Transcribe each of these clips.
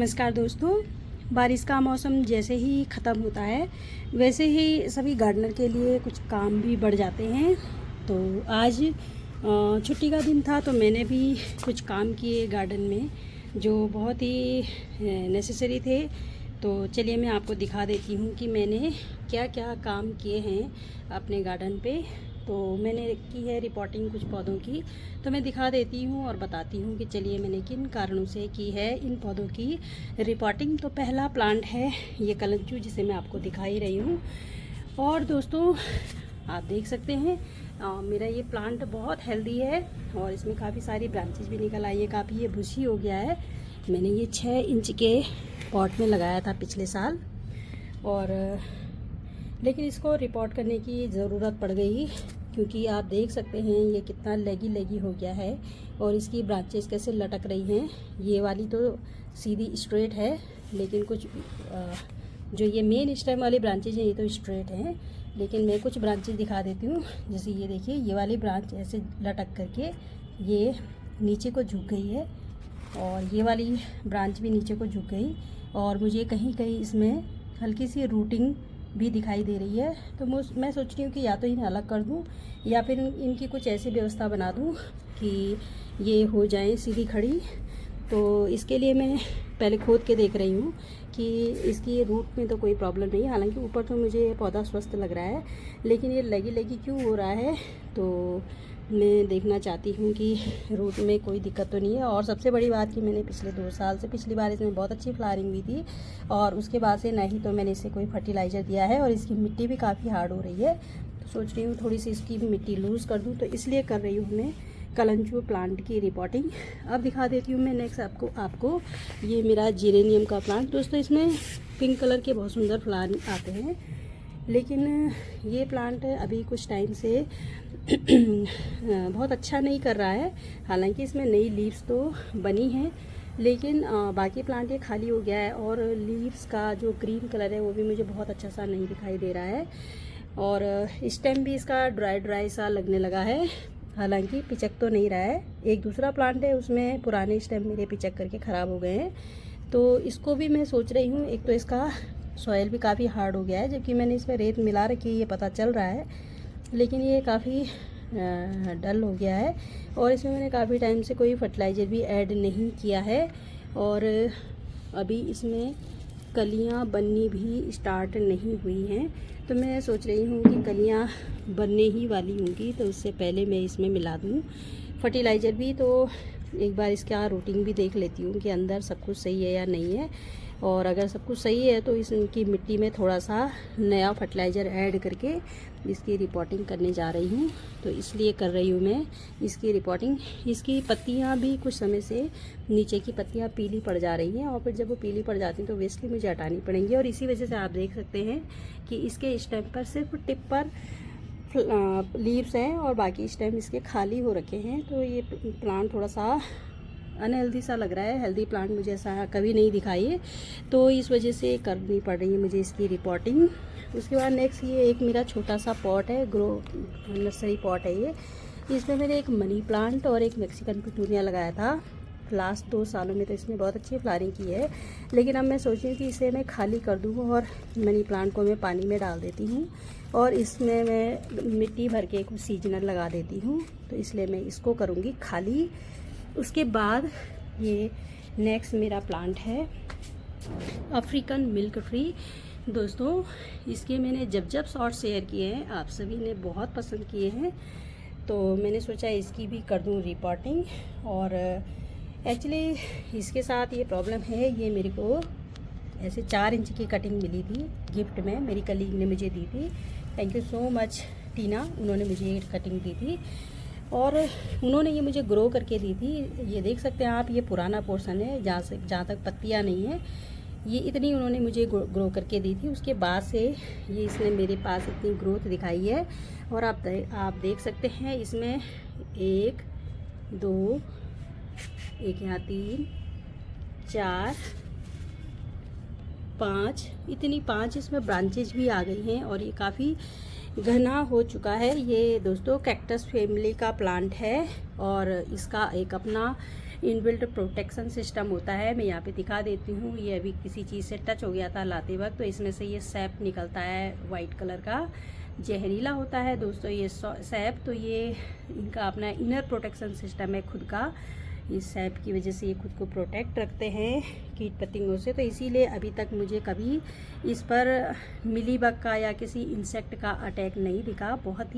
नमस्कार दोस्तों। बारिश का मौसम जैसे ही ख़त्म होता है वैसे ही सभी गार्डनर के लिए कुछ काम भी बढ़ जाते हैं। तो आज छुट्टी का दिन था तो मैंने भी कुछ काम किए गार्डन में जो बहुत ही नेसेसरी थे। तो चलिए मैं आपको दिखा देती हूँ कि मैंने क्या क्या काम किए हैं अपने गार्डन पे। तो मैंने की है रिपोर्टिंग कुछ पौधों की, तो मैं दिखा देती हूँ और बताती हूँ कि चलिए मैंने किन कारणों से की है इन पौधों की रिपोर्टिंग। तो पहला प्लांट है ये कलंचू, जिसे मैं आपको दिखा ही रही हूँ। और दोस्तों आप देख सकते हैं मेरा ये प्लांट बहुत हेल्दी है और इसमें काफ़ी सारी ब्रांचेस भी निकल आई है। काफ़ी ये बुशी हो गया है। मैंने ये 6 इंच के पॉट में लगाया था पिछले साल, और लेकिन इसको रिपोर्ट करने की ज़रूरत पड़ गई क्योंकि आप देख सकते हैं ये कितना लेगी हो गया है और इसकी ब्रांचेस कैसे लटक रही हैं। ये वाली तो सीधी स्ट्रेट है, लेकिन कुछ जो ये मेन स्टेम वाली ब्रांचेज हैं ये तो स्ट्रेट हैं, लेकिन मैं कुछ ब्रांचेज दिखा देती हूँ। जैसे ये देखिए, ये वाली ब्रांच ऐसे लटक करके ये नीचे को झुक गई है और ये वाली ब्रांच भी नीचे को झुक गई, और मुझे कहीं कहीं इसमें हल्की सी रूटिंग भी दिखाई दे रही है। तो मैं सोच रही हूँ कि या तो इन्हें अलग कर दूँ या फिर इनकी कुछ ऐसी व्यवस्था बना दूँ कि ये हो जाए सीधी खड़ी। तो इसके लिए मैं पहले खोद के देख रही हूँ कि इसकी रूट में तो कोई प्रॉब्लम नहीं है। हालांकि ऊपर तो मुझे पौधा स्वस्थ लग रहा है, लेकिन ये लगी क्यों हो रहा है तो मैं देखना चाहती हूँ कि रूट में कोई दिक्कत तो नहीं है। और सबसे बड़ी बात कि मैंने पिछले 2 साल से, पिछली बार इसमें बहुत अच्छी फ्लावरिंग हुई थी और उसके बाद से नहीं तो मैंने इसे कोई फर्टिलाइज़र दिया है, और इसकी मिट्टी भी काफ़ी हार्ड हो रही है। तो सोच रही हूँ थोड़ी सी इसकी मिट्टी लूज़ कर दूँ, तो इसलिए कर रही हूँ मैं कलंचू प्लांट की रिपोर्टिंग। अब दिखा देती हूँ मैं नेक्स्ट आपको ये मेरा जेरेनियम का प्लांट। दोस्तों इसमें पिंक कलर के बहुत सुंदर फ्लावर आते हैं, लेकिन ये प्लांट अभी कुछ टाइम से बहुत अच्छा नहीं कर रहा है। हालांकि इसमें नई लीव्स तो बनी हैं, लेकिन बाकी प्लांट ये खाली हो गया है और लीव्स का जो ग्रीन कलर है वो भी मुझे बहुत अच्छा सा नहीं दिखाई दे रहा है, और स्टेम भी इसका ड्राई सा लगने लगा है। हालांकि पिचक तो नहीं रहा है। एक दूसरा प्लांट है उसमें पुराने स्टेम मेरे पिचक करके ख़राब हो गए हैं, तो इसको भी मैं सोच रही हूँ। एक तो इसका सॉइल भी काफ़ी हार्ड हो गया है, जबकि मैंने इसमें रेत मिला रखी है ये पता चल रहा है, लेकिन ये काफ़ी डल हो गया है और इसमें मैंने काफ़ी टाइम से कोई फर्टिलाइज़र भी ऐड नहीं किया है। और अभी इसमें कलियां बननी भी स्टार्ट नहीं हुई हैं, तो मैं सोच रही हूँ कि कलियां बनने ही वाली होंगी, तो उससे पहले मैं इसमें मिला दूँ फर्टिलाइज़र भी। तो एक बार इसका रूटिंग भी देख लेती हूँ कि अंदर सब कुछ सही है या नहीं है, और अगर सब कुछ सही है तो इसकी मिट्टी में थोड़ा सा नया फर्टिलाइज़र ऐड करके इसकी रिपोर्टिंग करने जा रही हूँ। तो इसलिए कर रही हूँ मैं इसकी रिपोर्टिंग। इसकी पत्तियाँ भी कुछ समय से नीचे की पत्तियाँ पीली पड़ जा रही हैं, और फिर जब वो पीली पड़ जाती हैं तो वेस्टली मुझे हटानी पड़ेंगी, और इसी वजह से आप देख सकते हैं कि इसके स्टेम पर सिर्फ टिप पर लीव्स हैं और बाकी स्टेम इसके खाली हो रखे हैं। तो ये प्लांट थोड़ा सा अनहेल्दी सा लग रहा है। हेल्दी प्लांट मुझे ऐसा कभी नहीं दिखाई है, तो इस वजह से करनी पड़ रही है मुझे इसकी रिपोर्टिंग। उसके बाद नेक्स्ट ये एक मेरा छोटा सा पॉट है, ग्रो नर्सरी पॉट है ये। इसमें मैंने एक मनी प्लांट और एक मैक्सिकन पिटूनिया लगाया था। लास्ट 2 सालों में तो इसने बहुत अच्छी फ्लावरिंग की है, लेकिन अब मैं सोच रही हूँ कि इसे मैं खाली कर दूँ और मनी प्लांट को मैं पानी में डाल देती हूँ और इसमें मैं मिट्टी भर के कुछ सीजनल लगा देती हूँ। तो इसलिए मैं इसको करूँगी खाली। उसके बाद ये नेक्स्ट मेरा प्लांट है अफ्रीकन मिल्क ट्री। दोस्तों इसके मैंने जब शॉर्ट शेयर किए हैं, आप सभी ने बहुत पसंद किए हैं, तो मैंने सोचा इसकी भी कर दूं रिपोर्टिंग। और एक्चुअली इसके साथ ये प्रॉब्लम है, ये मेरे को ऐसे 4 इंच की कटिंग मिली थी गिफ्ट में, मेरी कलीग ने मुझे दी थी। थैंक यू सो मच टीना, उन्होंने मुझे ये कटिंग दी थी और उन्होंने ये मुझे ग्रो करके दी थी। ये देख सकते हैं आप, ये पुराना पोर्शन है जहाँ तक पत्तियाँ नहीं है, ये इतनी उन्होंने मुझे ग्रो करके दी थी। उसके बाद से ये इसने मेरे पास इतनी ग्रोथ दिखाई है, और आप देख सकते हैं इसमें 1 2 एक यहाँ 3 4 5 इतनी 5 इसमें ब्रांचेज भी आ गई हैं, और ये काफ़ी घना हो चुका है। ये दोस्तों कैक्टस फैमिली का प्लांट है और इसका एक अपना इनबिल्ट प्रोटेक्शन सिस्टम होता है। मैं यहाँ पे दिखा देती हूँ। ये अभी किसी चीज़ से टच हो गया था लाते वक्त, तो इसमें से ये सैप निकलता है वाइट कलर का, जहरीला होता है दोस्तों ये सैप। तो ये इनका अपना इनर प्रोटेक्शन सिस्टम है खुद का। इस सैप की वजह से ये खुद को प्रोटेक्ट रखते हैं कीट पतंगों से। तो इसीलिए अभी तक मुझे कभी इस पर मिलीबग का या किसी इंसेक्ट का अटैक नहीं दिखा। बहुत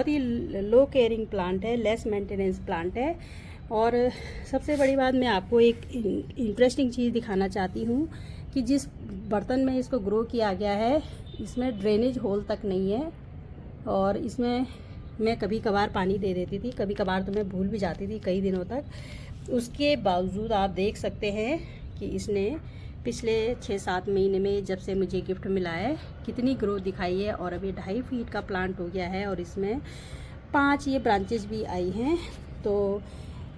ही लो केयरिंग प्लांट है, लेस मेंटेनेंस प्लांट है। और सबसे बड़ी बात, मैं आपको एक इंटरेस्टिंग चीज़ दिखाना चाहती हूँ कि जिस बर्तन में इसको ग्रो किया गया है इसमें ड्रेनेज होल तक नहीं है। और इसमें मैं कभी कभार पानी दे देती थी, कभी कभार तो मैं भूल भी जाती थी कई दिनों तक। उसके बावजूद आप देख सकते हैं कि इसने पिछले 6-7 महीने में जब से मुझे गिफ्ट मिला है कितनी ग्रोथ दिखाई है। और अभी 2.5 फीट का प्लांट हो गया है और इसमें 5 ये ब्रांचेस भी आई हैं। तो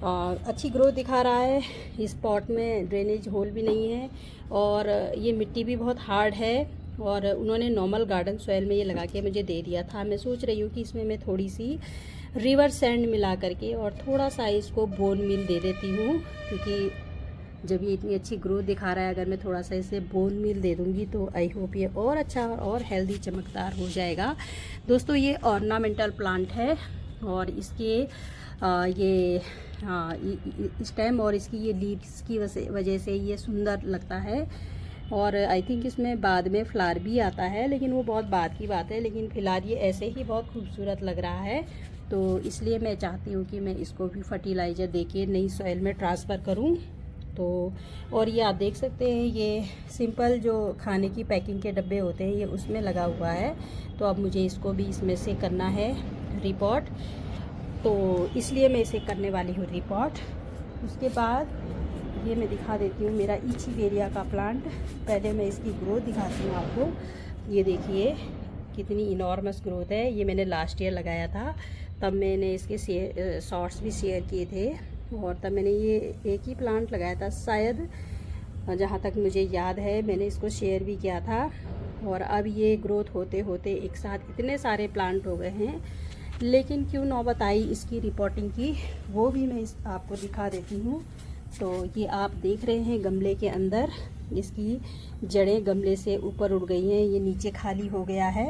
अच्छी ग्रोथ दिखा रहा है। इस पॉट में ड्रेनेज होल भी नहीं है और ये मिट्टी भी बहुत हार्ड है। और उन्होंने नॉर्मल गार्डन सॉइल में ये लगा के मुझे दे दिया था। मैं सोच रही हूँ कि इसमें मैं थोड़ी सी रिवर सैंड मिला करके और थोड़ा सा इसको बोन मील दे देती हूँ, क्योंकि जब ये इतनी अच्छी ग्रोथ दिखा रहा है, अगर मैं थोड़ा सा इसे बोन मील दे दूँगी तो आई होप ये और अच्छा और हेल्दी चमकदार हो जाएगा। दोस्तों ये ऑर्नामेंटल प्लांट है और इसके ये स्टेम और इसकी ये लीव्स की वजह से ये सुंदर लगता है। और आई थिंक इसमें बाद में फ्लावर भी आता है, लेकिन वो बहुत बाद की बात है। लेकिन फ़िलहाल ये ऐसे ही बहुत खूबसूरत लग रहा है। तो इसलिए मैं चाहती हूँ कि मैं इसको भी फर्टिलाइज़र देके नई सॉइल में ट्रांसफ़र करूँ। तो और ये आप देख सकते हैं, ये सिंपल जो खाने की पैकिंग के डब्बे होते हैं ये उसमें लगा हुआ है। तो अब मुझे इसको भी इसमें से करना है रिपोर्ट, तो इसलिए मैं इसे करने वाली हूँ रिपोर्ट। उसके बाद ये मैं दिखा देती हूँ मेरा इचीवेरिया का प्लांट। पहले मैं इसकी ग्रोथ दिखाती हूँ आपको। ये देखिए कितनी इनॉर्मस ग्रोथ है। ये मैंने लास्ट ईयर लगाया था, तब मैंने इसके शॉर्ट्स भी शेयर किए थे। और तब मैंने ये एक ही प्लांट लगाया था शायद, जहाँ तक मुझे याद है मैंने इसको शेयर भी किया था। और अब ये ग्रोथ होते होते एक साथ इतने सारे प्लांट हो गए हैं। लेकिन क्यों नौबत आई इसकी रिपोर्टिंग की, वो भी मैं आपको दिखा देती हूँ। तो ये आप देख रहे हैं गमले के अंदर इसकी जड़ें गमले से ऊपर उड़ गई हैं। ये नीचे खाली हो गया है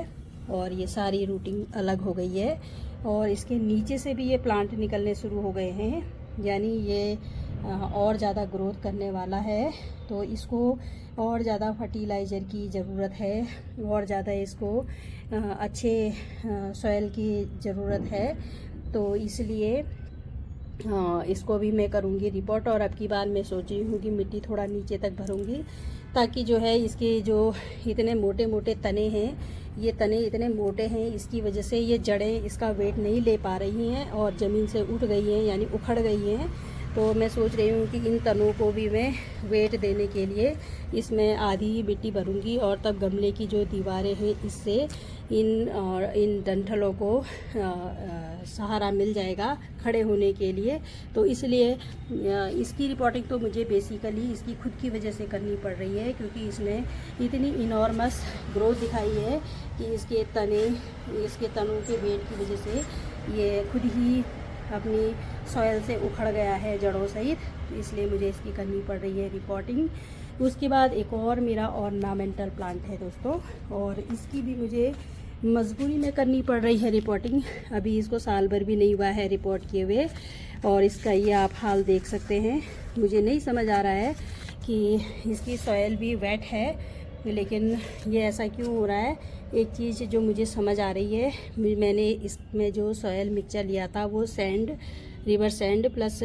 और ये सारी रूटिंग अलग हो गई है। और इसके नीचे से भी ये प्लांट निकलने शुरू हो गए हैं, यानी ये और ज़्यादा ग्रोथ करने वाला है। तो इसको और ज़्यादा फर्टिलाइज़र की ज़रूरत है, और ज़्यादा इसको अच्छे सॉइल की ज़रूरत है। तो इसलिए इसको भी मैं करूँगी रिपोर्ट। और अब की बार मैं सोच रही हूँ कि मिट्टी थोड़ा नीचे तक भरूँगी, ताकि जो है इसके जो इतने मोटे मोटे तने हैं, ये तने इतने मोटे हैं, इसकी वजह से ये जड़ें इसका वेट नहीं ले पा रही हैं और ज़मीन से उठ गई हैं, यानी उखड़ गई हैं। तो मैं सोच रही हूँ कि इन तनों को भी मैं वेट देने के लिए इसमें आधी मिट्टी भरूँगी। और तब गमले की जो दीवारें हैं इससे इन डंठलों को सहारा मिल जाएगा खड़े होने के लिए। तो इसलिए इसकी रिपोर्टिंग तो मुझे बेसिकली इसकी खुद की वजह से करनी पड़ रही है, क्योंकि इसने इतनी इनॉर्मस ग्रोथ दिखाई है कि इसके तनों के वेट की वजह से ये खुद ही अपनी सॉइल से उखड़ गया है जड़ों सहित। इसलिए मुझे इसकी करनी पड़ रही है रिपोर्टिंग। उसके बाद एक और मेरा ऑर्नामेंटल प्लांट है दोस्तों, और इसकी भी मुझे मजबूरी में करनी पड़ रही है रिपोर्टिंग। अभी इसको साल भर भी नहीं हुआ है रिपोर्ट किए हुए, और इसका ये आप हाल देख सकते हैं। मुझे नहीं समझ आ रहा है कि इसकी सॉइल भी वेट है, लेकिन ये ऐसा क्यों हो रहा है। एक चीज़ जो मुझे समझ आ रही है, मैंने इसमें जो सॉयल मिक्सचर लिया था वो रिवर सैंड प्लस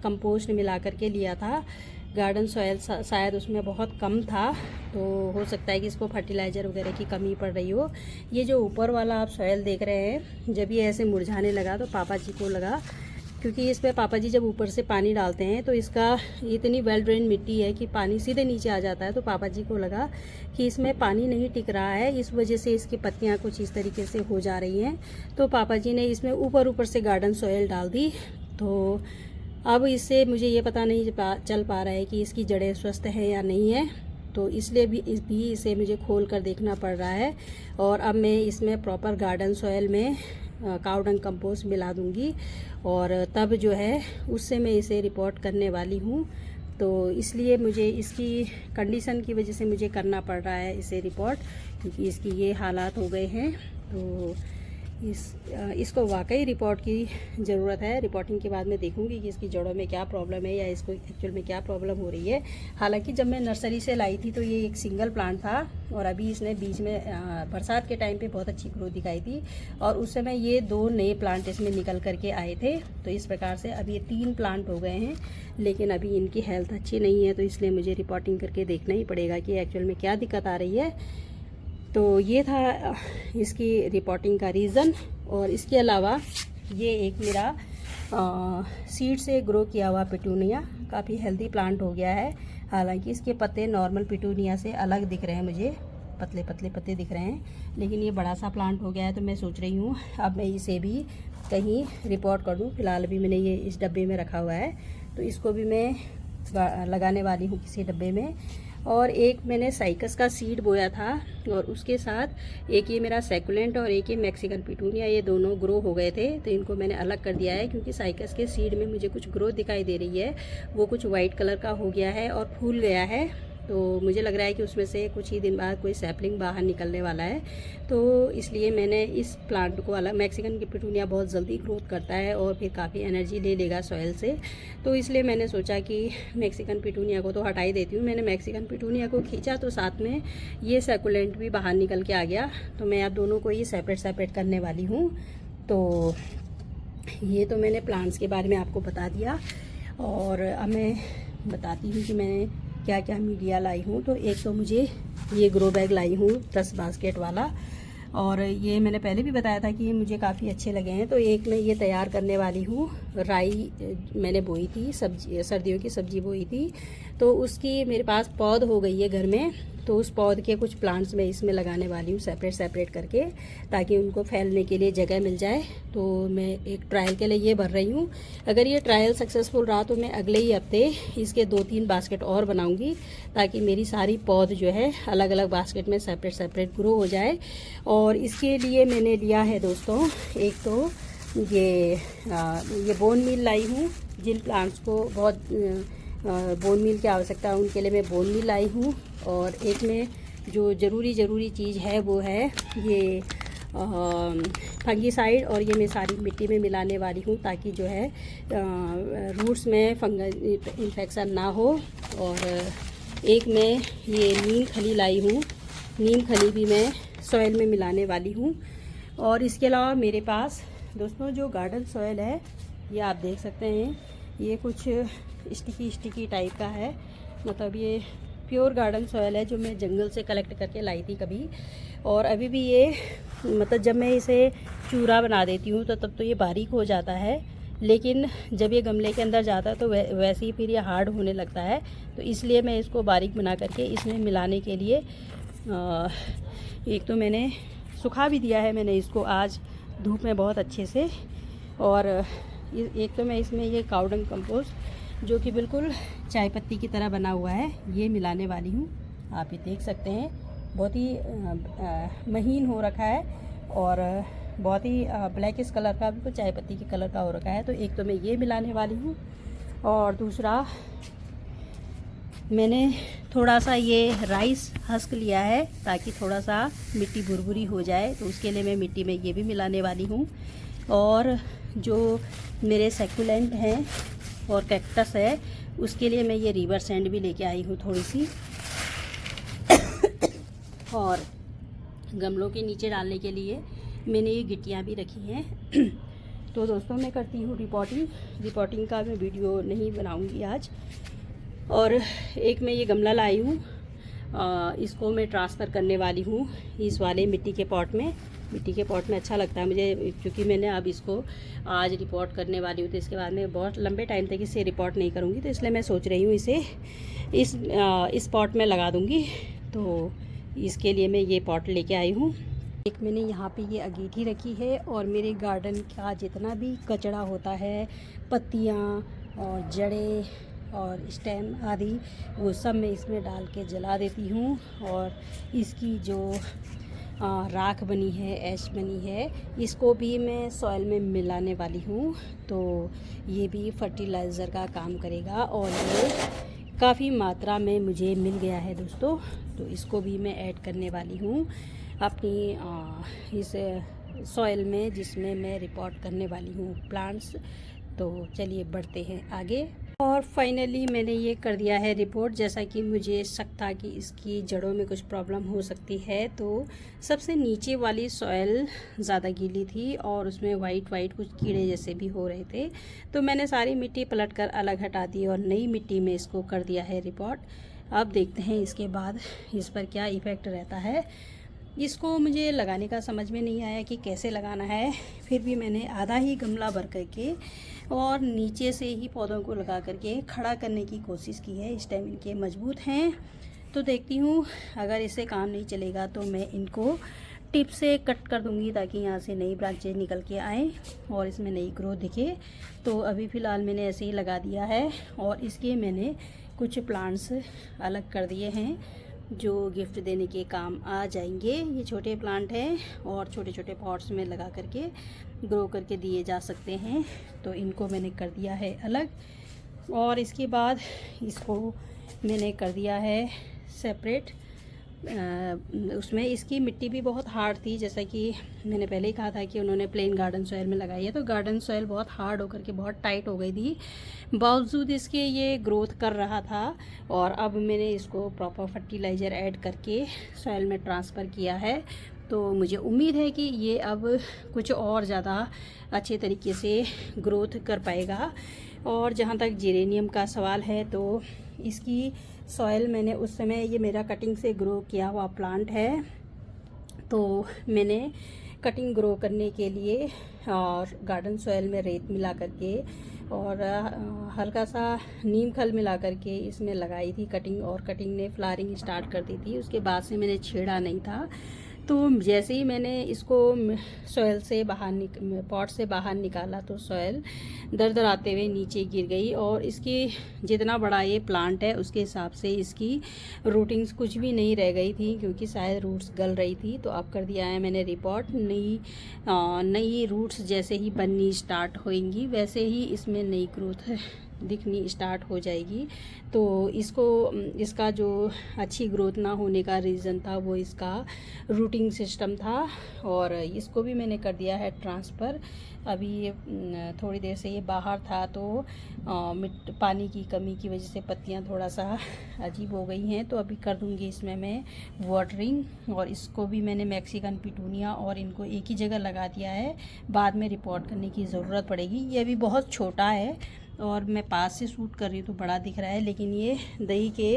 कंपोस्ट मिला करके लिया था। गार्डन सॉयल शायद उसमें बहुत कम था, तो हो सकता है कि इसको फर्टिलाइज़र वगैरह की कमी पड़ रही हो। ये जो ऊपर वाला आप सॉयल देख रहे हैं, जब ये ऐसे मुरझाने लगा तो पापा जी को लगा, क्योंकि इस पर पापा जी जब ऊपर से पानी डालते हैं तो इसका इतनी वेल ड्रेन मिट्टी है कि पानी सीधे नीचे आ जाता है। तो पापा जी को लगा कि इसमें पानी नहीं टिक रहा है, इस वजह से इसकी पत्तियां कुछ इस तरीके से हो जा रही हैं। तो पापा जी ने इसमें ऊपर से गार्डन सॉयल डाल दी। तो अब इससे मुझे ये पता नहीं चल पा रहा है कि इसकी जड़ें स्वस्थ हैं या नहीं है। तो इसलिए भी इसे मुझे खोल कर देखना पड़ रहा है। और अब मैं इसमें प्रॉपर गार्डन सॉयल में काऊ डंग कंपोस्ट मिला दूंगी और तब जो है उससे मैं इसे रिपोर्ट करने वाली हूँ। तो इसलिए मुझे इसकी कंडीशन की वजह से मुझे करना पड़ रहा है इसे रिपोर्ट, क्योंकि इसकी ये हालात हो गए हैं। तो इसको वाकई रिपोर्ट की ज़रूरत है। रिपोर्टिंग के बाद मैं देखूंगी कि इसकी जड़ों में क्या प्रॉब्लम है या इसको एक्चुअल में क्या प्रॉब्लम हो रही है। हालांकि जब मैं नर्सरी से लाई थी तो ये एक सिंगल प्लांट था और अभी इसने बीच में बरसात के टाइम पे बहुत अच्छी ग्रोथ दिखाई थी और उस समय ये 2 नए प्लांट इसमें निकल करके आए थे। तो इस प्रकार से अभी ये 3 प्लांट हो गए हैं, लेकिन अभी इनकी हेल्थ अच्छी नहीं है, तो इसलिए मुझे रिपोर्टिंग करके देखना ही पड़ेगा कि एक्चुअल में क्या दिक्कत आ रही है। तो ये था इसकी रिपोर्टिंग का रीज़न। और इसके अलावा ये एक मेरा सीड से ग्रो किया हुआ पिटूनिया काफ़ी हेल्दी प्लांट हो गया है। हालांकि इसके पत्ते नॉर्मल पिटूनिया से अलग दिख रहे हैं, मुझे पतले पतले पत्ते दिख रहे हैं, लेकिन ये बड़ा सा प्लांट हो गया है। तो मैं सोच रही हूँ अब मैं इसे भी कहीं रिपोर्ट कर दूँ। फिलहाल भी मैंने ये इस डब्बे में रखा हुआ है, तो इसको भी मैं लगाने वाली हूँ किसी डब्बे में। और एक मैंने साइकस का सीड बोया था और उसके साथ एक ये मेरा सैकुलेंट और एक ये मैक्सिकन पिटूनिया, ये दोनों ग्रो हो गए थे। तो इनको मैंने अलग कर दिया है, क्योंकि साइकस के सीड में मुझे कुछ ग्रोथ दिखाई दे रही है, वो कुछ वाइट कलर का हो गया है और फूल गया है। तो मुझे लग रहा है कि उसमें से कुछ ही दिन बाद कोई सैपलिंग बाहर निकलने वाला है। तो इसलिए मैंने इस प्लांट को अलग, मैक्सिकन की पिटूनिया बहुत जल्दी ग्रोथ करता है और फिर काफ़ी एनर्जी ले लेगा सॉइल से, तो इसलिए मैंने सोचा कि मैक्सिकन पिटूनिया को तो हटा ही देती हूँ। मैंने मैक्सिकन पिटूनिया को खींचा तो साथ में ये सैकुलेंट भी बाहर निकल के आ गया। तो मैं अब दोनों को ही सेपरेट करने वाली हूँ। तो ये तो मैंने प्लांट्स के बारे में आपको बता दिया। और अब मैं बताती हूँ कि मैंने क्या क्या मीडिया लाई हूँ। तो एक तो मुझे ये ग्रो बैग लाई हूँ 10 बास्केट वाला, और ये मैंने पहले भी बताया था कि ये मुझे काफ़ी अच्छे लगे हैं। तो एक मैं ये तैयार करने वाली हूँ, राई मैंने बोई थी, सब्जी सर्दियों की सब्जी बोई थी, तो उसकी मेरे पास पौध हो गई है घर में। तो उस पौध के कुछ प्लांट्स मैं इसमें लगाने वाली हूँ सेपरेट करके, ताकि उनको फैलने के लिए जगह मिल जाए। तो मैं एक ट्रायल के लिए ये भर रही हूँ। अगर ये ट्रायल सक्सेसफुल रहा तो मैं अगले ही हफ्ते इसके 2-3 बास्केट और बनाऊँगी, ताकि मेरी सारी पौध जो है अलग अलग बास्केट में सेपरेट ग्रो हो जाए। और इसके लिए मैंने लिया है दोस्तों, एक तो ये बोन मील लाई हूँ। जिन प्लांट्स को बहुत बोन मील की आवश्यकता है उनके लिए मैं बोन मील लाई हूँ। और एक में जो ज़रूरी चीज़ है वो है ये फंगीसाइड, और ये मैं सारी मिट्टी में मिलाने वाली हूँ, ताकि जो है रूट्स में फंगस इन्फेक्शन ना हो। और एक मैं ये नीम खली लाई हूँ, नीम खली भी मैं सॉइल में मिलाने वाली हूँ। और इसके अलावा मेरे पास दोस्तों जो गार्डन सॉइल है, ये आप देख सकते हैं, ये कुछ स्टिकी टाइप का है। मतलब ये प्योर गार्डन सॉइल है जो मैं जंगल से कलेक्ट करके लाई थी कभी। और अभी भी ये मतलब जब मैं इसे चूरा बना देती हूँ तो तब तो ये बारीक हो जाता है, लेकिन जब ये गमले के अंदर जाता है तो वैसे ही फिर ये हार्ड होने लगता है। तो इसलिए मैं इसको बारीक बना करके इसमें मिलाने के लिए एक तो मैंने सुखा भी दिया है, मैंने इसको आज धूप में बहुत अच्छे से। और एक तो मैं इसमें ये काऊ डंग कंपोस्ट जो कि बिल्कुल चाय पत्ती की तरह बना हुआ है, ये मिलाने वाली हूँ। आप ये देख सकते हैं बहुत ही महीन हो रखा है और बहुत ही ब्लैकिश कलर का, बिल्कुल चाय पत्ती के कलर का हो रखा है। तो एक तो मैं ये मिलाने वाली हूँ, और दूसरा मैंने थोड़ा सा ये राइस हस्क लिया है ताकि थोड़ा सा मिट्टी भुरभुरी हो जाए, तो उसके लिए मैं मिट्टी में ये भी मिलाने वाली हूँ। और जो मेरे सेकुलेंट हैं और कैक्टस है उसके लिए मैं ये रिवर सैंड भी लेके आई हूँ थोड़ी सी। और गमलों के नीचे डालने के लिए मैंने ये गिट्टियाँ भी रखी हैं। तो दोस्तों मैं करती हूँ रिपोर्टिंग का मैं वीडियो नहीं बनाऊँगी आज। और एक मैं ये गमला लाई हूँ, इसको मैं ट्रांसफ़र करने वाली हूँ इस वाले मिट्टी के पॉट में अच्छा लगता है मुझे, क्योंकि मैंने अब इसको आज रिपोर्ट करने वाली हूँ। तो इसके बाद में बहुत लंबे टाइम तक इसे रिपोर्ट नहीं करूँगी, तो इसलिए मैं सोच रही हूँ इसे इस पॉट में लगा दूँगी। तो इसके लिए मैं ये पॉट लेके आई हूँ। एक मैंने यहाँ पे ये अगेठी रखी है, और मेरे गार्डन का जितना भी कचरा होता है, पत्तियाँ और जड़ें और स्टेम आदि, वो सब मैं इसमें डाल के जला देती हूँ। और इसकी जो राख बनी है, ऐश बनी है, इसको भी मैं सॉइल में मिलाने वाली हूँ। तो ये भी फर्टिलाइज़र का काम करेगा और ये काफ़ी मात्रा में मुझे मिल गया है दोस्तों। तो इसको भी मैं ऐड करने वाली हूँ अपनी इस सॉइल में जिसमें मैं रिपोर्ट करने वाली हूँ प्लांट्स। तो चलिए बढ़ते हैं आगे। और फाइनली मैंने ये कर दिया है रिपोर्ट। जैसा कि मुझे शक था कि इसकी जड़ों में कुछ प्रॉब्लम हो सकती है, तो सबसे नीचे वाली सॉइल ज़्यादा गीली थी और उसमें वाइट कुछ कीड़े जैसे भी हो रहे थे। तो मैंने सारी मिट्टी पलट कर अलग हटा दी और नई मिट्टी में इसको कर दिया है रिपोर्ट। अब देखते हैं इसके बाद इस पर क्या इफ़ेक्ट रहता है। इसको मुझे लगाने का समझ में नहीं आया कि कैसे लगाना है, फिर भी मैंने आधा ही गमला भर करके और नीचे से ही पौधों को लगा करके खड़ा करने की कोशिश की है। इस टाइम इनके मजबूत हैं, तो देखती हूँ अगर इससे काम नहीं चलेगा तो मैं इनको टिप से कट कर दूँगी ताकि यहाँ से नई ब्रांचेज निकल के आएँ और इसमें नई ग्रोथ दिखे। तो अभी फ़िलहाल मैंने ऐसे ही लगा दिया है और इसके मैंने कुछ प्लांट्स अलग कर दिए हैं जो गिफ्ट देने के काम आ जाएंगे। ये छोटे प्लांट हैं और छोटे छोटे पॉट्स में लगा करके ग्रो करके दिए जा सकते हैं। तो इनको मैंने कर दिया है अलग और इसके बाद इसको मैंने कर दिया है सेपरेट। उसमें इसकी मिट्टी भी बहुत हार्ड थी, जैसा कि मैंने पहले ही कहा था कि उन्होंने प्लेन गार्डन सॉइल में लगाई है। तो गार्डन सॉइल बहुत हार्ड होकर के बहुत टाइट हो गई थी, बावजूद इसके ये ग्रोथ कर रहा था। और अब मैंने इसको प्रॉपर फर्टिलाइज़र ऐड करके सॉइल में ट्रांसफ़र किया है। तो मुझे उम्मीद है कि ये अब कुछ और ज़्यादा अच्छे तरीके से ग्रोथ कर पाएगा। और जहाँ तक जेरेनियम का सवाल है, तो इसकी सॉइल मैंने उस समय, ये मेरा कटिंग से ग्रो किया हुआ प्लांट है, तो मैंने कटिंग ग्रो करने के लिए और गार्डन सॉइल में रेत मिला करके और हल्का सा नीम खल मिला करके इसमें लगाई थी कटिंग, और कटिंग ने फ्लावरिंग स्टार्ट कर दी थी। उसके बाद से मैंने छेड़ा नहीं था। तो जैसे ही मैंने इसको सॉइल से पॉट से बाहर निकाला तो सॉइल दरदराते हुए नीचे गिर गई और इसकी जितना बड़ा ये प्लांट है उसके हिसाब से इसकी रूटिंग्स कुछ भी नहीं रह गई थी, क्योंकि शायद रूट्स गल रही थी। तो अब कर दिया है मैंने रिपोर्ट। नई रूट्स जैसे ही बननी स्टार्ट होंगी वैसे ही इसमें नई ग्रोथ दिखनी स्टार्ट हो जाएगी। तो इसका जो अच्छी ग्रोथ ना होने का रीज़न था वो इसका रूटिंग सिस्टम था। और इसको भी मैंने कर दिया है ट्रांसफ़र। अभी ये थोड़ी देर से ये बाहर था, तो पानी की कमी की वजह से पत्तियां थोड़ा सा अजीब हो गई हैं। तो अभी कर दूंगी इसमें मैं वाटरिंग। और इसको भी मैंने मैक्सिकन पिटूनिया और इनको एक ही जगह लगा दिया है, बाद में रिपोर्ट करने की ज़रूरत पड़ेगी। ये अभी बहुत छोटा है और मैं पास से शूट कर रही हूँ तो बड़ा दिख रहा है, लेकिन ये दही के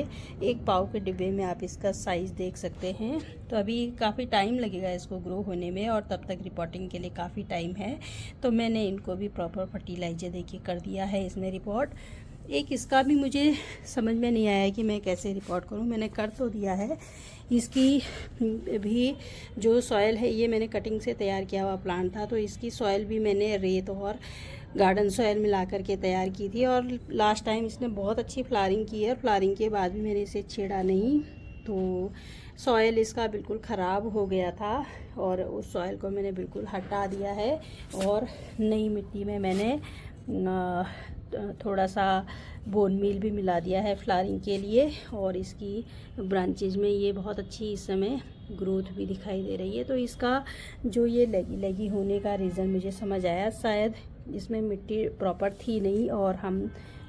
1 पाव के डिब्बे में आप इसका साइज़ देख सकते हैं। तो अभी काफ़ी टाइम लगेगा इसको ग्रो होने में और तब तक रिपोर्टिंग के लिए काफ़ी टाइम है। तो मैंने इनको भी प्रॉपर फर्टिलाइज़र देके कर दिया है इसमें रिपोर्ट। एक इसका भी मुझे समझ में नहीं आया कि मैं कैसे रिपोर्ट करूं। मैंने कर तो दिया है। इसकी भी जो सॉइल है, ये मैंने कटिंग से तैयार किया हुआ प्लांट था, तो इसकी सॉइल भी मैंने रेत और गार्डन सॉइल मिला करके तैयार की थी। और लास्ट टाइम इसने बहुत अच्छी फ्लावरिंग की है। फ्लावरिंग के बाद भी मैंने इसे छेड़ा नहीं, तो सॉइल इसका बिल्कुल ख़राब हो गया था और उस सॉइल को मैंने बिल्कुल हटा दिया है। और नई मिट्टी में मैंने थोड़ा सा बोन मील भी मिला दिया है फ्लावरिंग के लिए। और इसकी ब्रांचेज में ये बहुत अच्छी इस समय ग्रोथ भी दिखाई दे रही है। तो इसका जो ये लगी होने का रीज़न मुझे समझ आया। शायद इसमें मिट्टी प्रॉपर थी नहीं और हम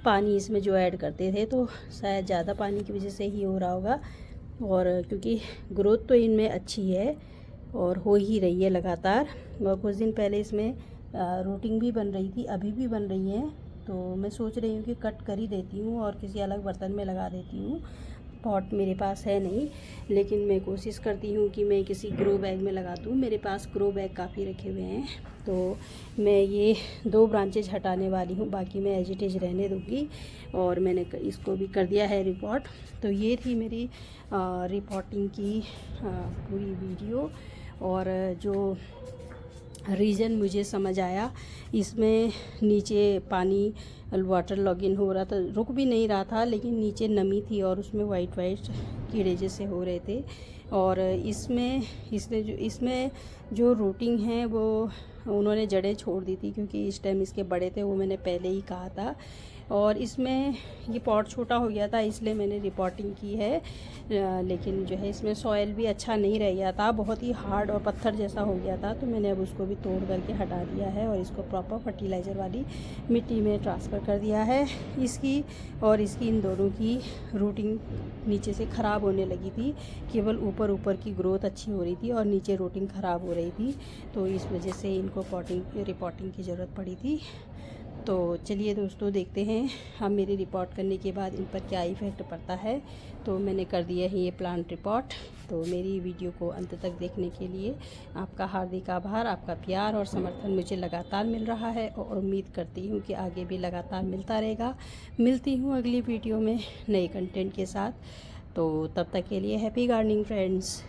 पानी इसमें जो ऐड करते थे, तो शायद ज़्यादा पानी की वजह से ही हो रहा होगा। और क्योंकि ग्रोथ तो इनमें अच्छी है और हो ही रही है लगातार। और कुछ दिन पहले इसमें रूटिंग भी बन रही थी, अभी भी बन रही है। तो मैं सोच रही हूँ कि कट कर ही देती हूँ और किसी अलग बर्तन में लगा देती हूँ। पॉट मेरे पास है नहीं, लेकिन मैं कोशिश करती हूँ कि मैं किसी ग्रो बैग में लगा दूँ। मेरे पास ग्रो बैग काफ़ी रखे हुए हैं, तो मैं ये 2 ब्रांचेज हटाने वाली हूँ, बाकी मैं एज इट इज़ रहने दूँगी। और मैंने इसको भी कर दिया है रिपोर्ट। तो ये थी मेरी रिपोर्टिंग की पूरी वीडियो। और जो रीज़न मुझे समझ आया। इसमें नीचे पानी वाटर लॉगिन हो रहा था, रुक भी नहीं रहा था, लेकिन नीचे नमी थी और उसमें वाइट वाइट कीड़े जैसे हो रहे थे। और इसमें जो रूटिंग है वो उन्होंने जड़ें छोड़ दी थी, क्योंकि इस टाइम इसके बड़े थे, वो मैंने पहले ही कहा था। और इसमें ये पॉट छोटा हो गया था, इसलिए मैंने रिपोर्टिंग की है। लेकिन जो है इसमें सॉइल भी अच्छा नहीं रह गया था, बहुत ही हार्ड और पत्थर जैसा हो गया था, तो मैंने अब उसको भी तोड़ करके हटा दिया है और इसको प्रॉपर फर्टिलाइज़र वाली मिट्टी में ट्रांसफ़र कर दिया है। इसकी और इसकी इन दोनों की रूटिंग नीचे से ख़राब होने लगी थी, केवल ऊपर ऊपर की ग्रोथ अच्छी हो रही थी और नीचे रूटिंग ख़राब हो रही थी, तो इस वजह से इनको रिपोर्टिंग की ज़रूरत पड़ी थी। तो चलिए दोस्तों, देखते हैं हम मेरी रिपोर्ट करने के बाद इन पर क्या इफ़ेक्ट पड़ता है। तो मैंने कर दिया है ये प्लांट रिपोर्ट। तो मेरी वीडियो को अंत तक देखने के लिए आपका हार्दिक आभार। आपका प्यार और समर्थन मुझे लगातार मिल रहा है और उम्मीद करती हूँ कि आगे भी लगातार मिलता रहेगा। मिलती हूँ अगली वीडियो में नए कंटेंट के साथ। तो तब तक के लिए हैप्पी गार्डनिंग फ्रेंड्स।